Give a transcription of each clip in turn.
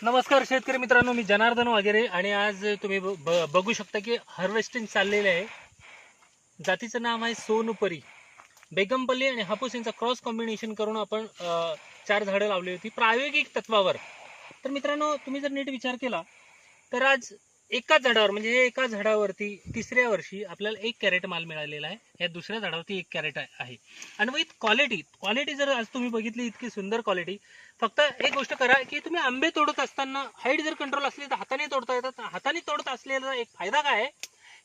नमस्कार शेतकरी मित्रांनो, मी जनार्दन वगैरे आणि आज तुम्ही बघू शकता की हार्वेस्टिंग चाललेले आहे. जातीचं नाव आहे सोनपरी. बेगमपल्ली आणि हापूस यांचा क्रॉस कॉम्बिनेशन करून आपण 4 झाडं लावली होती प्रायोगिक तत्वावर. तर मित्रांनो, तुम्ही जर नीट विचार केला तर आज एकाच झाडावर म्हणजे एका झाडावरती तिसऱ्या वर्षी आपल्याला 1 कॅरेट माल मिळालेला आहे. या दुसऱ्या झाडावरती 1 कॅरेट आहे आणि विथ क्वालिटी जर आज तुम्ही बघितली, इतकी सुंदर क्वालिटी. फक्त एक गोष्ट करा की तुम्ही आंबे तोडत असताना हाईट जर कंट्रोल असली तर हाताने तोडता येतात. हाताने तोडत असलेला एक फायदा काय आहे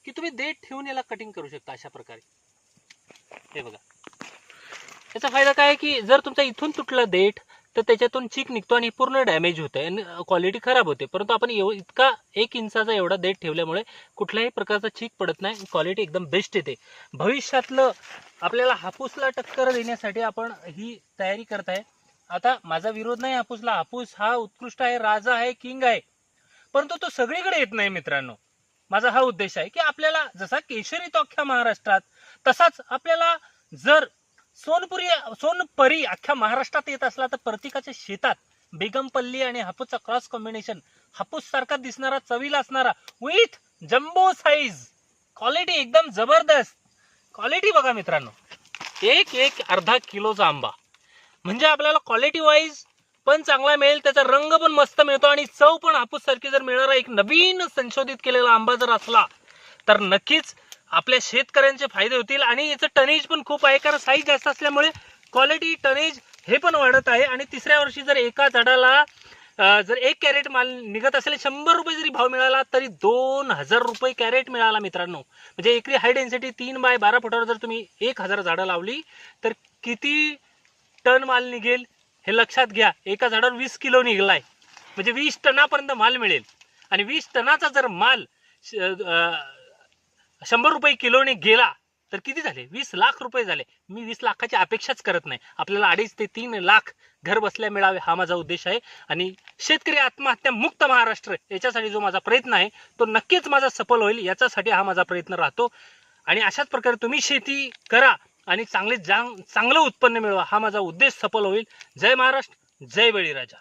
की तुम्ही देठ ठेवून याला कटिंग करू शकता अशा प्रकारे. हे बघा, याचा फायदा काय आहे की जर तुमचा इथून तुटला देठ तर त्याच्यातून चीक निघतो आणि पूर्ण डॅमेज होते आणि क्वालिटी खराब होते. परंतु आपण इतका 1 इंचाचा एवढा देठ ठेवल्यामुळे कुठल्याही प्रकारचा चीक पडत नाही, क्वालिटी एकदम बेस्ट येते. भविष्यातलं आपल्याला हापूसला टक्कर देण्यासाठी आपण ही तयारी करताय. आता माझा विरोध नाही हापूसला. हापूस हा उत्कृष्ट आहे, राजा आहे, किंग आहे, परंतु तो सगळीकडे येत नाही मित्रांनो. माझा हा उद्देश आहे की आपल्याला जसा केशरी तो अख्ख्या महाराष्ट्रात, तसाच आपल्याला जर सोनपरी अख्ख्या महाराष्ट्रात येत असला तर प्रत्येकाच्या शेतात बेगमपल्ली आणि हापूसचा क्रॉस कॉम्बिनेशन, हापूस सारखा दिसणारा, चवीला असणारा, विथ जम्बो साईज, क्वालिटी एकदम जबरदस्त क्वालिटी. बघा मित्रांनो, एक अर्धा किलोचा आंबा म्हणजे आपल्याला क्वालिटी वाईज पण चांगला मिळेल, त्याचा रंग पण मस्त मिळतो आणि चव पण हापूस सारखी जर मिळणारा एक नवीन संशोधित केलेला आंबा जर असला तर नक्कीच आपल्या शेतकऱ्यांचे फायदे होतील. आणि याचं टनेज पण खूप आहे, कारण साईज जास्त असल्यामुळे क्वालिटी, टनेज हे पण वाढत आहे. आणि तिसऱ्या वर्षी जर एका झाडाला जर 1 कॅरेट माल निघत असेल, 100 रुपये जरी भाव मिळाला तरी 2000 रुपये कॅरेट मिळाला मित्रांनो. म्हणजे एकरी हाय डेन्सिटी 3 बाय 12 फुटावर जर तुम्ही 1000 झाडं लावली तर किती टन माल निघेल हे लक्षात घ्या. एका झाडावर 20 किलो निघलाय म्हणजे 20 टनापर्यंत माल मिळेल. आणि 20 टनाचा जर माल 100 रुपये किलोने गेला तर किती झाले? 20 लाख रुपये झाले. मी 20 लाखाची अपेक्षाच करत नाही, आपल्याला 2.5 ते 3 लाख घर बसल्या मिळावे हा माझा उद्देश आहे. आणि शेतकरी आत्महत्या मुक्त महाराष्ट्र याच्यासाठी जो माझा प्रयत्न आहे तो नक्कीच माझा सफल होईल, याच्यासाठी हा माझा प्रयत्न राहतो. आणि अशाच प्रकारे तुम्ही शेती करा आणि चांगलं उत्पन्न मिळवा, हा माझा उद्देश सफल होईल. जय महाराष्ट्र, जय बळीराजा.